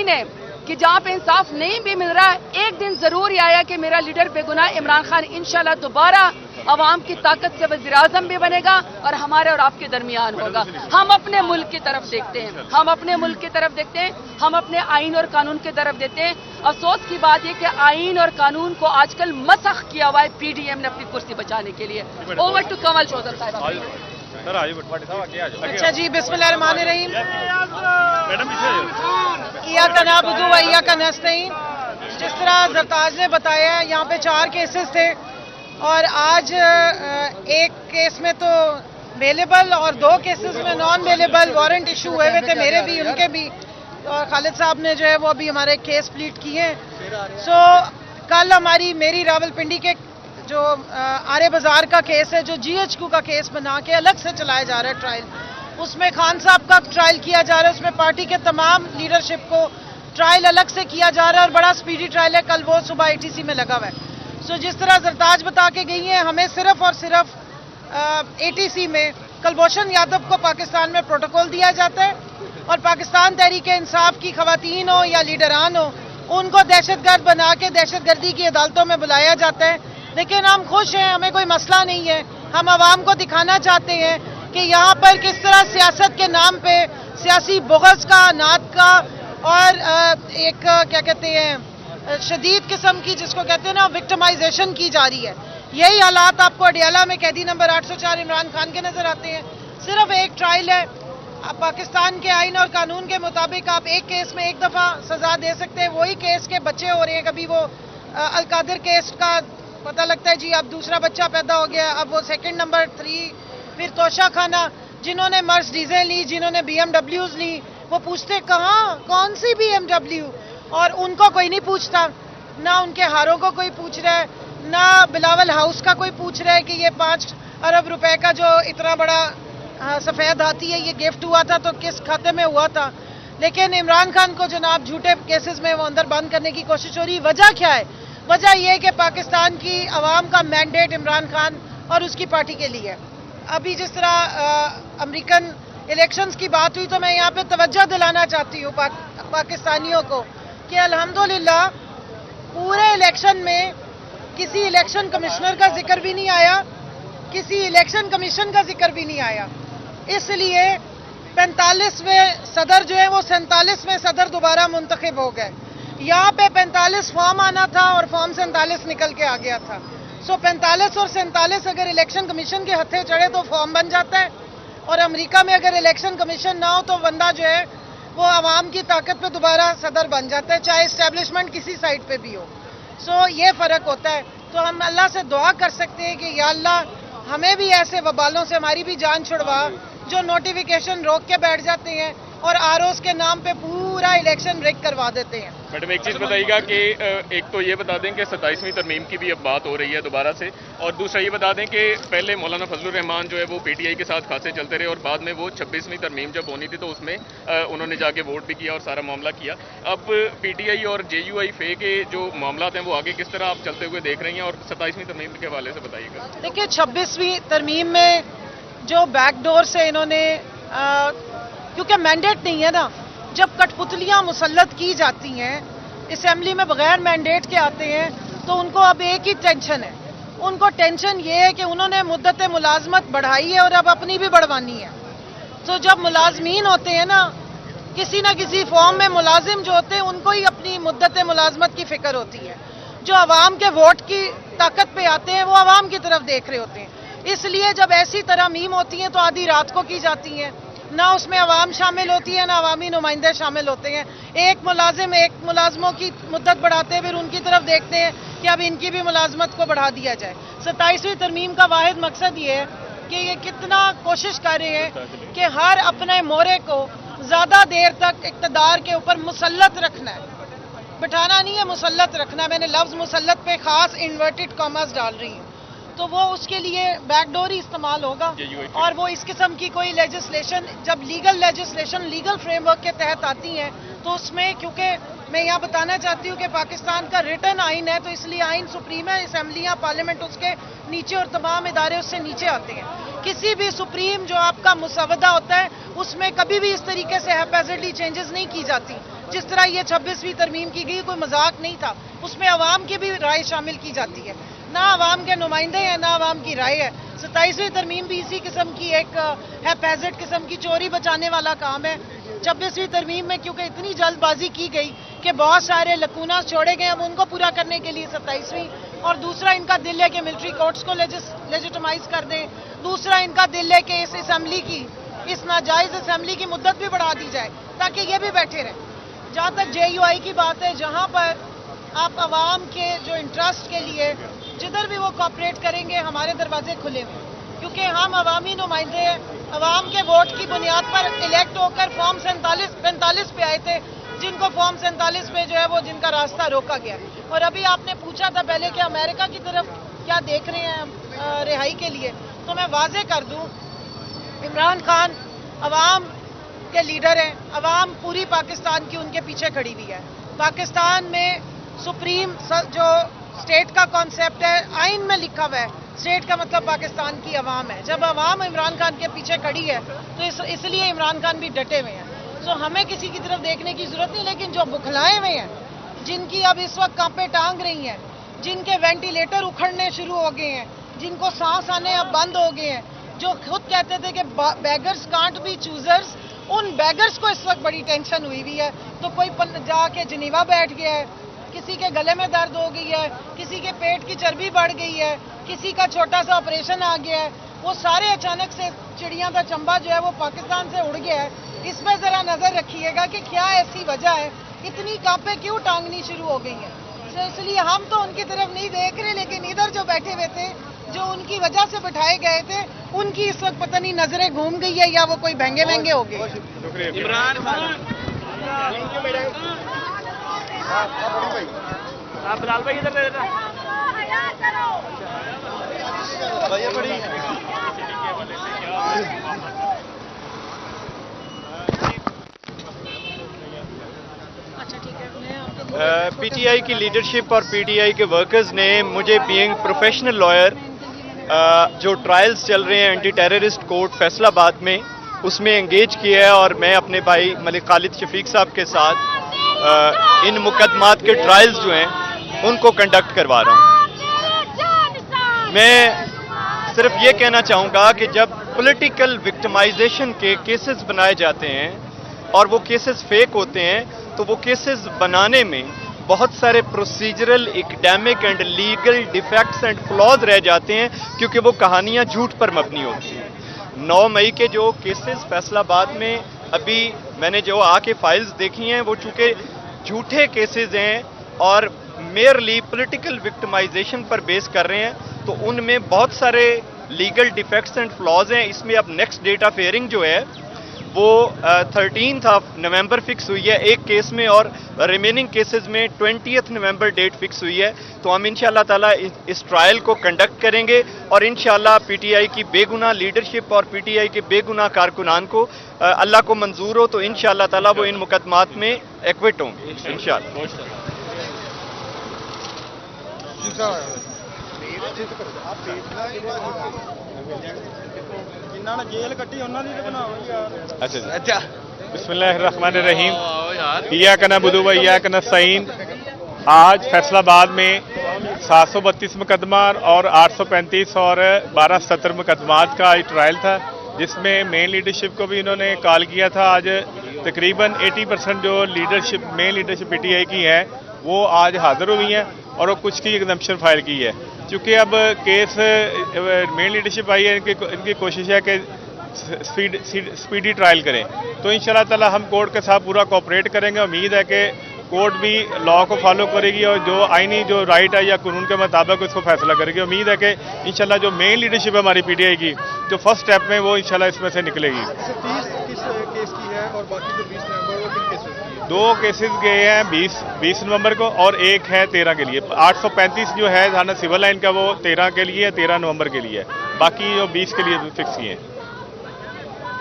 यकीन है कि जहाँ पे इंसाफ नहीं भी मिल रहा है, एक दिन जरूर ये आया कि मेरा लीडर बेगुनाह इमरान खान इंशाल्लाह दोबारा अवाम की ताकत से वज़ीर आज़म भी बनेगा और हमारे और आपके दरमियान होगा। हम अपने मुल्क की तरफ देखते हैं, हम अपने मुल्क की तरफ देखते हैं, हम अपने आइन और कानून की तरफ देखते हैं। अफसोस की बात यह कि आइन और कानून को आजकल मसख किया हुआ है पीडीएम ने अपनी कुर्सी बचाने के लिए। ओवर टू कमल चौधरी साहब। अच्छा जी, बिस्मिल्लाहिर्रहमानिर्रहीम। इय्याका नअबुदु व इय्याका नस्तईन। जिस तरह जरताज ने बताया, यहाँ पे 4 केसेस थे और आज एक केस में तो अवेलेबल और 2 केसेस में नॉन अवेलेबल वारंट इशू हुए हुए थे, मेरे भी उनके भी। और खालिद साहब ने जो है वो अभी हमारे केस प्लीट किए हैं। सो कल मेरी रावलपिंडी के जो आरे बाजार का केस है, जो जीएचक्यू का केस बना के अलग से चलाया जा रहा है ट्रायल, उसमें खान साहब का ट्रायल किया जा रहा है, उसमें पार्टी के तमाम लीडरशिप को ट्रायल अलग से किया जा रहा है और बड़ा स्पीडी ट्रायल है। कल वो सुबह एटीसी में लगा हुआ है। सो जिस तरह जरताज बता के गई हैं, हमें सिर्फ और सिर्फ एटीसी में कुलभूषण यादव को पाकिस्तान में प्रोटोकॉल दिया जाता है और पाकिस्तान तहरीक इंसाफ की खवातीन हो या लीडरान हो, उनको दहशतगर्द बना के दहशतगर्दी की अदालतों में बुलाया जाता है। लेकिन हम खुश हैं, हमें कोई मसला नहीं है। हम आवाम को दिखाना चाहते हैं कि यहाँ पर किस तरह सियासत के नाम पे सियासी बुग़्ज़ का, नात का और एक क्या कहते हैं शदीद किस्म की, जिसको कहते हैं ना, विक्टिमाइजेशन की जा रही है। यही हालात आपको अडियाला में कैदी नंबर 804 इमरान खान के नजर आते हैं। सिर्फ एक ट्रायल है। अब पाकिस्तान के आइन और कानून के मुताबिक आप एक केस में एक दफ़ा सजा दे सकते हैं। वही केस के बच्चे हो रहे हैं। कभी वो अलकादिर केस का पता लगता है जी अब दूसरा बच्चा पैदा हो गया, अब वो सेकंड नंबर 3, फिर तोशा खाना, जिन्होंने मर्सिडीज़ें ली, जिन्होंने BMWs ली, वो पूछते कहाँ, कौन सी BMW, और उनको कोई नहीं पूछता। ना उनके हारों को कोई पूछ रहा है, ना बिलावल हाउस का कोई पूछ रहा है कि ये 5 अरब रुपए का जो इतना बड़ा सफ़ेद हाथी है, ये गिफ्ट हुआ था तो किस खाते में हुआ था। लेकिन इमरान खान को जनाब झूठे केसेस में वो अंदर बंद करने की कोशिश हो रही। वजह क्या है? वजह यह है कि पाकिस्तान की आवाम का मैंडेट इमरान खान और उसकी पार्टी के लिए है। अभी जिस तरह अमेरिकन इलेक्शंस की बात हुई, तो मैं यहाँ पे तवज्जो दिलाना चाहती हूँ पाकिस्तानियों को कि अल्हम्दुलिल्लाह पूरे इलेक्शन में किसी इलेक्शन कमिश्नर का जिक्र भी नहीं आया, किसी इलेक्शन कमीशन का जिक्र भी नहीं आया। इसलिए 45वें सदर जो है वो 47वें सदर दोबारा मुंतखब हो गए। यहाँ पे 45 फॉर्म आना था और फॉर्म 47 निकल के आ गया था। सो 45 और 47 अगर इलेक्शन कमीशन के हथे चढ़े तो फॉर्म बन जाता है, और अमेरिका में अगर इलेक्शन कमीशन ना हो तो बंदा जो है वो आवाम की ताकत पे दोबारा सदर बन जाता है, चाहे इस्टेब्लिशमेंट किसी साइड पे भी हो। सो ये फ़र्क होता है। तो हम अल्लाह से दुआ कर सकते हैं कि या अल्लाह हमें भी ऐसे वबालों से हमारी भी जान छुड़वा जो नोटिफिकेशन रोक के बैठ जाते हैं और आरओज़ के नाम पे पूरा इलेक्शन ब्रेक करवा देते हैं। मैडम एक चीज़ बताइएगा कि एक तो ये बता दें कि 27वीं तरमीम की भी अब बात हो रही है दोबारा से, और दूसरा ये बता दें कि पहले मौलाना फजलुर रहमान जो है वो पीटीआई के साथ खासे चलते रहे और बाद में वो 26वीं तरमीम जब होनी थी तो उसमें उन्होंने जाके वोट भी किया और सारा मामला किया। अब पीटीआई और जेयूआई फे के जो मामला हैं वो आगे किस तरह आप चलते हुए देख रही हैं, और 27वीं तरमीम के हवाले से बताइएगा। देखिए 26वीं तरमीम में जो बैकडोर से इन्होंने क्योंकि मैंडेट नहीं है ना, जब कठपुतलियां मुसल्लत की जाती हैं, असेंबली में बगैर मैंडेट के आते हैं, तो उनको अब एक ही टेंशन है। उनको टेंशन ये है कि उन्होंने मुद्दत मुलाजमत बढ़ाई है और अब अपनी भी बढ़वानी है। तो जब मुलाजमीन होते हैं ना किसी फॉर्म में, मुलाजिम जो होते हैं उनको ही अपनी मुद्दत मुलाजमत की फिक्र होती है। जो आवाम के वोट की ताकत पे आते हैं वो आवाम की तरफ देख रहे होते हैं। इसलिए जब ऐसी तरमीम होती हैं तो आधी रात को की जाती हैं, ना उसमें आवाम शामिल होती है ना अवामी नुमाइंदे शामिल होते हैं। एक मुलाजमों की मुद्दत बढ़ाते हैं, फिर उनकी तरफ देखते हैं कि अब इनकी भी मुलाजमत को बढ़ा दिया जाए। 27वीं तरमीम का वाहिद मकसद ये है कि ये कितना कोशिश कर रहे हैं कि हर अपने मोरे को ज़्यादा देर तक इक़्तिदार के ऊपर मुसल्लत रखना है, बिठाना नहीं है, मुसल्लत रखना है। मैंने लफ्ज़ मुसल्लत पे खास इन्वर्टेड कॉमर्स डाल रही हूँ, तो वो उसके लिए बैकडोर ही इस्तेमाल होगा। और वो इस किस्म की कोई लेजिस्लेशन, जब लीगल लेजिस्लेशन लीगल फ्रेमवर्क के तहत आती है तो उसमें, क्योंकि मैं यहाँ बताना चाहती हूँ कि पाकिस्तान का रिटर्न आइन है, तो इसलिए आइन सुप्रीम है, असेंबलियाँ पार्लियामेंट उसके नीचे और तमाम इदारे उससे नीचे आते हैं। किसी भी सुप्रीम जो आपका मुसवदा होता है उसमें कभी भी इस तरीके से हैपैजेडली चेंजेस नहीं की जाती। جس طرح یہ 26ویں ترمیم کی گئی کوئی مذاق نہیں تھا، اس میں عوام کی بھی رائے شامل کی جاتی ہے، نہ عوام کے نمائندے ہیں نہ عوام کی رائے ہے۔ 27ویں ترمیم بھی اسی قسم کی ایک ہیپیزٹ قسم کی چوری بچانے والا کام ہے۔ 26ویں ترمیم میں کیونکہ اتنی جلد بازی کی گئی کہ بہت سارے لکوناس چھوڑے گئے، اب ان کو پورا کرنے کے لیے 27ویں، اور دوسرا ان کا دل ہے کہ ملٹری کورٹس کو لیجیٹمائز کر دیں، دوسرا ان کا دل ہے کہ اس اسمبلی کی، اس ناجائز اسمبلی کی مدت بھی بڑھا دی جائے تاکہ یہ بھی بیٹھے رہیں۔ جہاں تک JUI کی بات ہے، جہاں پر آپ عوام کے جو انٹرسٹ کے لیے جدھر بھی وہ کوآپریٹ کریں گے، ہمارے دروازے کھلے ہوئے ہیں، کیونکہ ہم عوامی نمائندے ہیں، عوام کے ووٹ کی بنیاد پر الیکٹ ہو کر فارم 45 پہ آئے تھے، جن کو فارم 47 پہ جو ہے وہ جن کا راستہ روکا گیا۔ اور ابھی آپ نے پوچھا تھا پہلے کہ امریکہ کی طرف کیا دیکھ رہے ہیں رہائی کے لیے، تو میں واضح کر دوں، عمران خان عوام کے لیڈر ہیں، عوام پوری پاکستان کی ان کے پیچھے کھڑی ہوئی ہے۔ پاکستان میں سپریم جو اسٹیٹ کا کانسیپٹ ہے، آئین میں لکھا ہوا ہے، اسٹیٹ کا مطلب پاکستان کی عوام ہے۔ جب عوام عمران خان کے پیچھے کھڑی ہے تو اس لیے عمران خان بھی ڈٹے ہوئے ہیں۔ تو ہمیں کسی کی طرف دیکھنے کی ضرورت نہیں، لیکن جو بکھلائے ہوئے ہیں، جن کی اب اس وقت کانپیں ٹانگ رہی ہیں، جن کے وینٹیلیٹر اکھڑنے شروع ہو گئے ہیں، جن کو سانس آنے اب بند ہو گئے ہیں، جو خود کہتے تھے کہ بیگرز کانٹ بی چوزرز، ان بیگرز کو اس وقت بڑی ٹینشن ہوئی ہے۔ تو کوئی جا کے جنیوا بیٹھ گیا ہے، کسی کے گلے میں درد ہو گئی ہے، کسی کے پیٹ کی چربی بڑھ گئی ہے، کسی کا چھوٹا سا آپریشن آ گیا ہے، وہ سارے اچانک سے چڑیاں کا چمبا جو ہے وہ پاکستان سے اڑ گیا ہے۔ اس پہ ذرا نظر رکھیے گا کہ کیا ایسی وجہ ہے، اتنی کانپیں کیوں ٹانگنی شروع ہو گئی ہیں۔ اس لیے ہم تو ان کی طرف نہیں دیکھ رہے، لیکن ادھر جو بیٹھے ہوئے تھے، جو ان کی وجہ سے بٹھائے گئے تھے، ان کی اس وقت پتہ نہیں نظریں گھوم گئی ہے یا وہ کوئی بہنگے مہنگے ہو گئے۔ عمران خان آپ بلال بھائی ادھر PTI کی لیڈرشپ اور PTI کے ورکرز نے مجھے بینگ پروفیشنل لائر جو ٹرائلز چل رہے ہیں اینٹی ٹیررسٹ کورٹ فیصل آباد میں، اس میں انگیج کیا ہے، اور میں اپنے بھائی ملک خالد شفیق صاحب کے ساتھ ان مقدمات کے ٹرائلز جو ہیں ان کو کنڈکٹ کروا رہا ہوں۔ میں صرف یہ کہنا چاہوں گا کہ جب پولیٹیکل وکٹمائزیشن کے کیسز بنائے جاتے ہیں اور وہ کیسز فیک ہوتے ہیں، تو وہ کیسز بنانے میں بہت سارے procedural, academic and legal defects and flaws رہ جاتے ہیں، کیونکہ وہ کہانیاں جھوٹ پر مبنی ہوتی ہیں۔ 9 مئی کے جو کیسز فیصل آباد میں ابھی میں نے جو آ کے فائلز دیکھی ہیں، وہ چونکہ جھوٹے کیسز ہیں اور میئرلی پولیٹیکل وکٹمائزیشن پر بیس کر رہے ہیں، تو ان میں بہت سارے لیگل ڈیفیکٹس اینڈ فلاز ہیں۔ اس میں اب نیکسٹ ڈیٹ آف ہیئرنگ جو ہے وہ 13 نومبر فکس ہوئی ہے ایک کیس میں، اور ریمیننگ کیسز میں 20 نومبر ڈیٹ فکس ہوئی ہے۔ تو ہم انشاءاللہ تعالیٰ اس ٹرائل کو کنڈکٹ کریں گے، اور انشاءاللہ PTI کی بے گناہ لیڈرشپ اور PTI کے بے گناہ کارکنان کو اللہ کو منظور ہو تو انشاءاللہ تعالیٰ وہ ان مقدمات میں ایکوٹ ہوں گے انشاءاللہ۔ اچھا بسم اللہ الرحمن الرحیم، ایاک نعبد و ایاک نستعین۔ آج فیصل آباد میں 732 مقدمہ اور 835 اور 1270 مقدمات کا ٹرائل تھا، جس میں مین لیڈرشپ کو بھی انہوں نے کال کیا تھا۔ آج تقریباً 80% جو مین لیڈرشپ PTI کی ہے وہ آج حاضر ہوئی ہیں، اور وہ کچھ کی ایگزمپشن فائل کی ہے۔ چونکہ اب کیس مین لیڈرشپ آئی ہے، ان کی کوشش ہے کہ سپیڈی ٹرائل کریں، تو انشاءاللہ تعالی ہم کورٹ کے ساتھ پورا کوآپریٹ کریں گے۔ امید ہے کہ کورٹ بھی لا کو فالو کرے گی اور جو آئینی جو رائٹ ہے یا قانون کے مطابق اس کو فیصلہ کرے گی۔ امید ہے کہ انشاءاللہ جو مین لیڈرشپ ہے ہماری PTI کی، جو فرسٹ سٹیپ میں وہ انشاءاللہ اس میں سے نکلے گی۔ 2 کیسز گئے ہیں 20 نومبر کو، اور ایک ہے 13 کے لیے۔ 835 جو ہے تھانہ سول لائن کا وہ 13 کے لیے 13 نومبر کے لیے، باقی جو 20 کے لیے فکس کیے ہیں۔